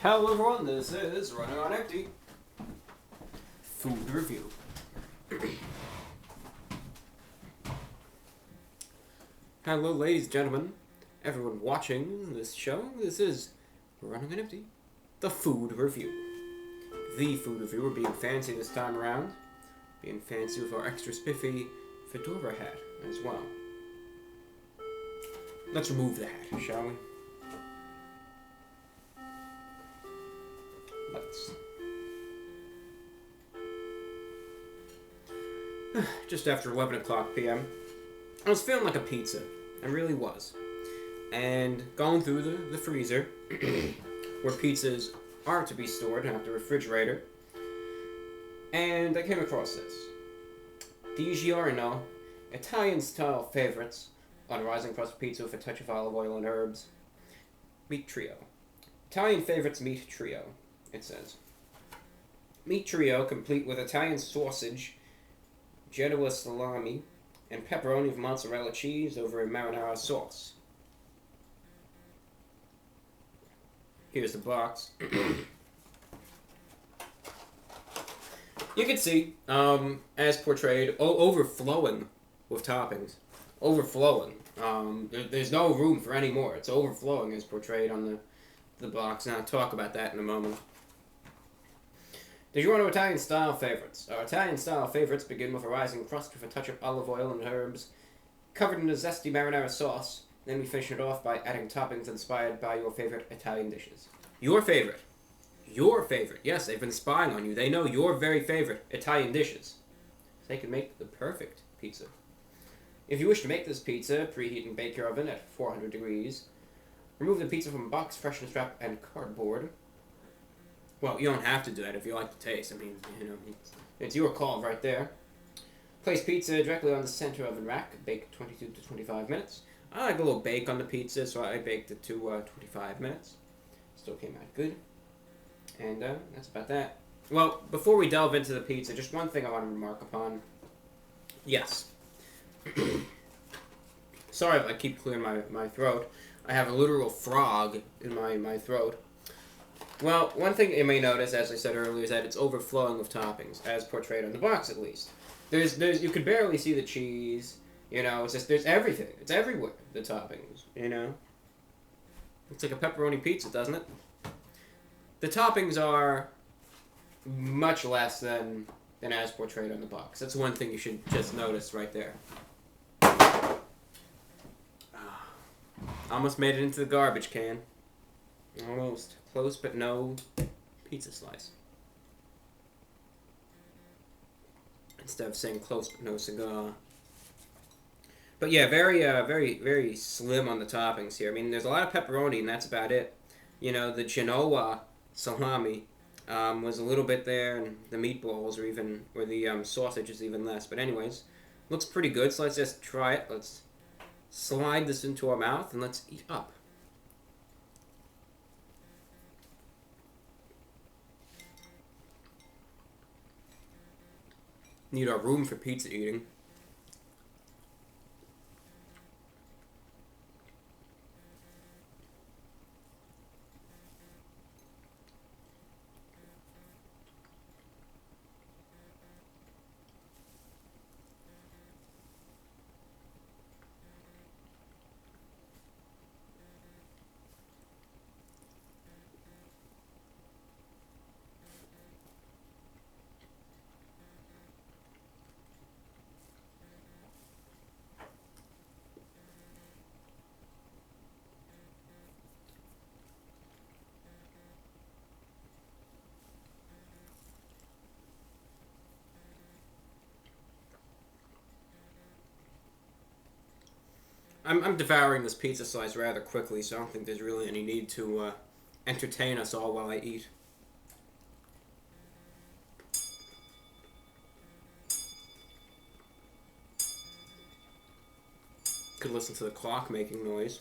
Hello everyone, this is Running on Empty Food Review. Hello ladies and gentlemen, everyone watching this show, this is Running on Empty, the Food Review. The Food Review, we're being fancy this time around, being fancy with our extra spiffy fedora hat as well. Let's remove the hat, shall we? Let's. Just after 11 o'clock p.m., I was feeling like a pizza. I really was. And going through the freezer, where pizzas are to be stored in the refrigerator, and I came across this. DiGiorno Italian-style favorites on rising crust pizza with a touch of olive oil and herbs. Meat trio. Italian favorites meat trio, it says. Meat trio complete with Italian sausage, Genoa salami, and pepperoni with mozzarella cheese over a marinara sauce. Here's the box. You can see, as portrayed, overflowing with toppings. Overflowing. There's no room for any more. It's overflowing as portrayed on the box. Now I'll talk about that in a moment. DiGiorno Italian-style favorites. Our Italian-style favorites begin with a rising crust with a touch of olive oil and herbs, covered in a zesty marinara sauce. Then we finish it off by adding toppings inspired by your favorite Italian dishes. Your favorite. Your favorite. Yes, they've been spying on you. They know your very favorite Italian dishes. They can make the perfect pizza. If you wish to make this pizza, preheat and bake your oven at 400 degrees. Remove the pizza from box, freshness wrap, and cardboard. Well, you don't have to do that if you like the taste. I mean, it's your call right there. Place pizza directly on the center oven rack. Bake 22 to 25 minutes. I like a little bake on the pizza, so I baked it to 25 minutes. Still came out good. And that's about that. Well, before we delve into the pizza, just one thing I want to remark upon. Yes. Sorry if I keep clearing my throat. I have a literal frog in my throat. Well, one thing you may notice, as I said earlier, is that it's overflowing with toppings, as portrayed on the box at least. There's you could barely see the cheese. It's just there's everything. It's everywhere. The toppings. It's like a pepperoni pizza, doesn't it? The toppings are much less than as portrayed on the box. That's one thing you should just notice right there. Almost made it into the garbage can. Almost. Close, but no pizza slice. Instead of saying close, but no cigar. But yeah, very, very slim on the toppings here. I mean, there's a lot of pepperoni, and that's about it. The Genoa salami was a little bit there, and the meatballs or the sausage is even less. But anyways, looks pretty good, so let's just try it. Let's slide this into our mouth, and let's eat up. Need our room for pizza eating. I'm devouring this pizza slice rather quickly, so I don't think there's really any need to entertain us all while I eat. Could listen to the clock making noise.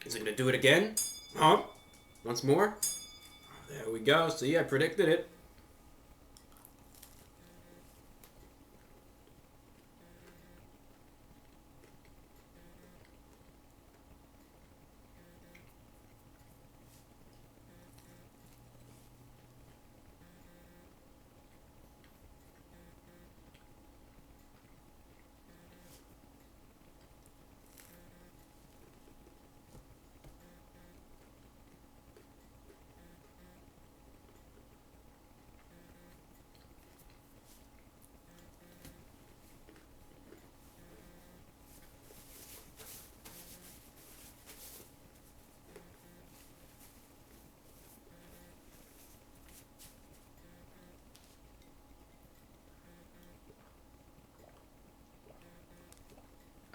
Is it gonna do it again? Huh? Once more? There we go. See, I predicted it.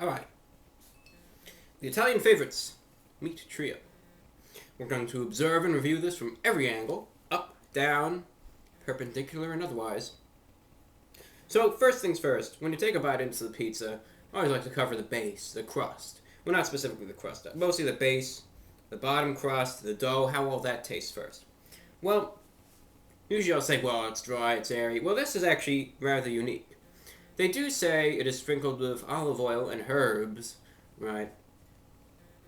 Alright. The Italian favorites. Meat trio. We're going to observe and review this from every angle. Up, down, perpendicular, and otherwise. So, first things first. When you take a bite into the pizza, I always like to cover the base, the crust. Well, not specifically the crust. Mostly the base, the bottom crust, the dough, how all that tastes first. Well, usually I'll say, well, it's dry, it's airy. Well, this is actually rather unique. They do say it is sprinkled with olive oil and herbs, right?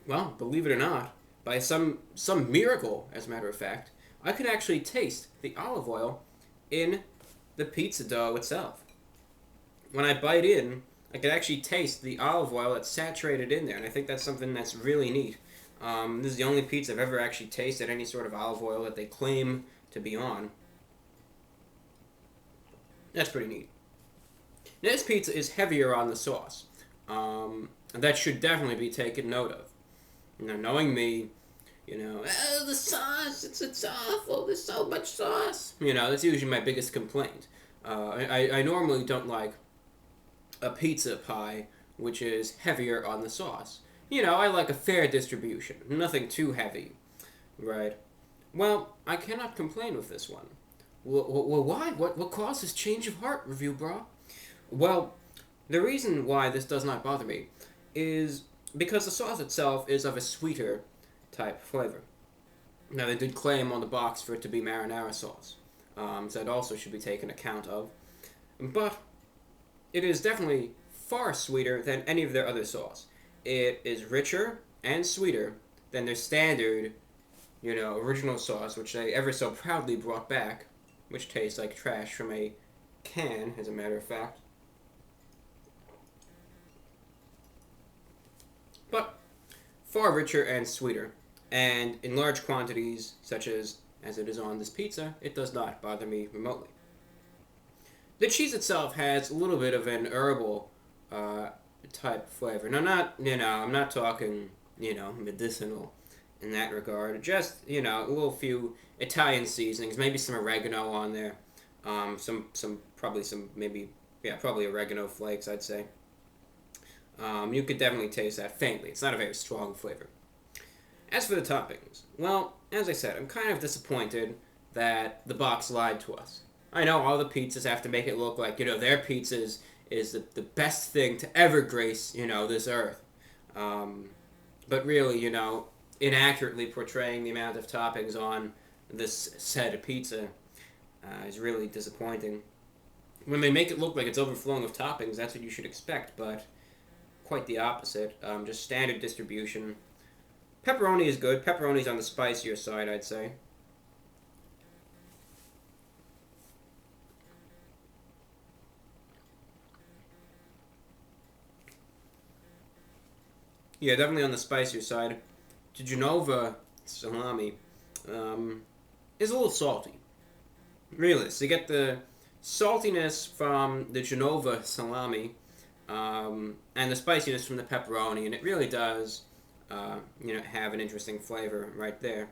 Well, believe it or not, by some miracle, as a matter of fact, I could actually taste the olive oil in the pizza dough itself. When I bite in, I could actually taste the olive oil that's saturated in there, and I think that's something that's really neat. This is the only pizza I've ever actually tasted any sort of olive oil that they claim to be on. That's pretty neat. This pizza is heavier on the sauce. And that should definitely be taken note of. Now, knowing me, oh, the sauce, it's awful, there's so much sauce. That's usually my biggest complaint. I normally don't like a pizza pie which is heavier on the sauce. I like a fair distribution, nothing too heavy, right? Well, I cannot complain with this one. Well, why? What caused this change of heart, review bra? Well, the reason why this does not bother me is because the sauce itself is of a sweeter type flavor. Now, they did claim on the box for it to be marinara sauce, so that also should be taken account of. But it is definitely far sweeter than any of their other sauce. It is richer and sweeter than their standard, original sauce, which they ever so proudly brought back, which tastes like trash from a can, as a matter of fact. But far richer and sweeter, and in large quantities, such as it is on this pizza, it does not bother me remotely. The cheese itself has a little bit of an herbal type flavor. Now, I'm not talking, medicinal in that regard. Just, a little few Italian seasonings, maybe some oregano on there. Probably oregano flakes, I'd say. You could definitely taste that faintly. It's not a very strong flavor. As for the toppings, well, as I said, I'm kind of disappointed that the box lied to us. I know all the pizzas have to make it look like, their pizzas is the best thing to ever grace, this earth. But really, inaccurately portraying the amount of toppings on this set of pizza is really disappointing. When they make it look like it's overflowing with toppings, that's what you should expect, but quite the opposite. Just standard distribution. Pepperoni is good. Pepperoni's on the spicier side, I'd say. Yeah, definitely on the spicier side. The Genova salami is a little salty. Really, so you get the saltiness from the Genova salami and the spiciness from the pepperoni, and it really does, have an interesting flavor right there.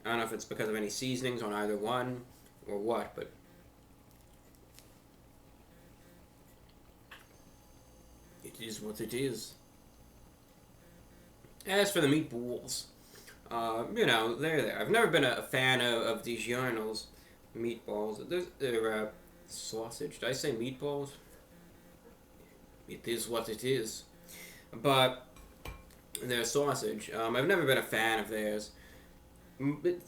I don't know if it's because of any seasonings on either one or what, but it is what it is. As for the meatballs, they're there. I've never been a fan of DiGiorno's meatballs. They're sausage. Did I say meatballs? It is what it is. But they're sausage. I've never been a fan of theirs.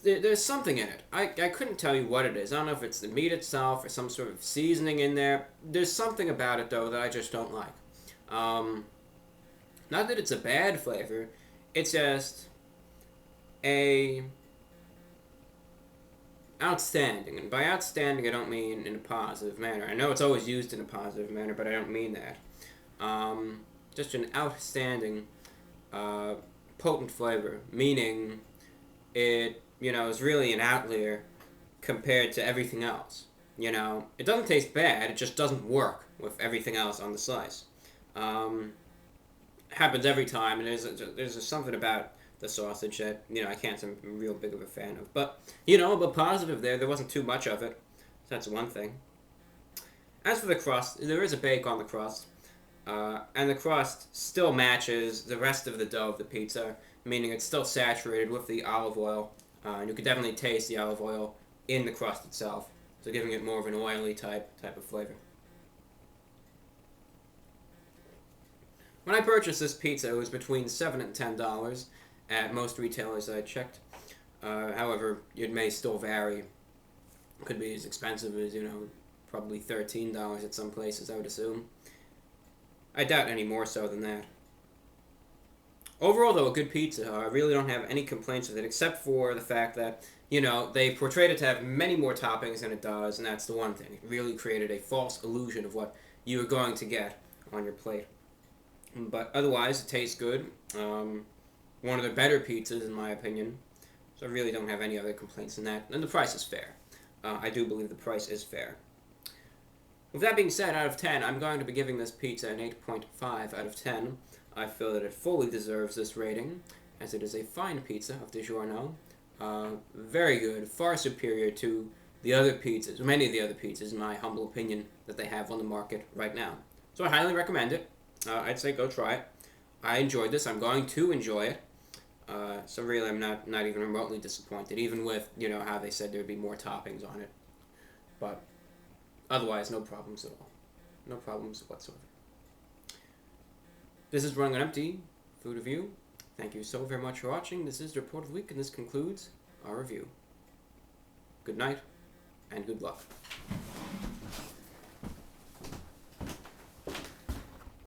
There's something in it. I couldn't tell you what it is. I don't know if it's the meat itself or some sort of seasoning in there. There's something about it, though, that I just don't like. Not that it's a bad flavor. It's just outstanding. And by outstanding, I don't mean in a positive manner. I know it's always used in a positive manner, but I don't mean that. Just an outstanding, potent flavor, meaning it, is really an outlier compared to everything else. It doesn't taste bad, it just doesn't work with everything else on the slice. Happens every time, and there's just something about the sausage that, I can't say I'm real big of a fan of. But, but positive there wasn't too much of it. So that's one thing. As for the crust, there is a bake on the crust. And the crust still matches the rest of the dough of the pizza, meaning it's still saturated with the olive oil. And you can definitely taste the olive oil in the crust itself, so giving it more of an oily type of flavor. When I purchased this pizza, it was between $7 and $10 at most retailers I checked. However, it may still vary. It could be as expensive as, probably $13 at some places, I would assume. I doubt any more so than that. Overall, though, a good pizza. I really don't have any complaints with it, except for the fact that, they portrayed it to have many more toppings than it does, and that's the one thing. It really created a false illusion of what you were going to get on your plate. But otherwise, it tastes good. One of the better pizzas, in my opinion. So I really don't have any other complaints than that. And the price is fair. I do believe the price is fair. With that being said, out of 10, I'm going to be giving this pizza an 8.5 out of 10. I feel that it fully deserves this rating, as it is a fine pizza of DiGiorno. Very good, far superior to the other pizzas, many of the other pizzas, in my humble opinion, that they have on the market right now. So I highly recommend it. I'd say go try it. I enjoyed this. I'm going to enjoy it. So really, I'm not even remotely disappointed, even with, how they said there'd be more toppings on it. But otherwise, no problems at all. No problems whatsoever. This is Running on Empty, Food Review. Thank you so very much for watching. This is the Report of the Week, and this concludes our review. Good night, and good luck.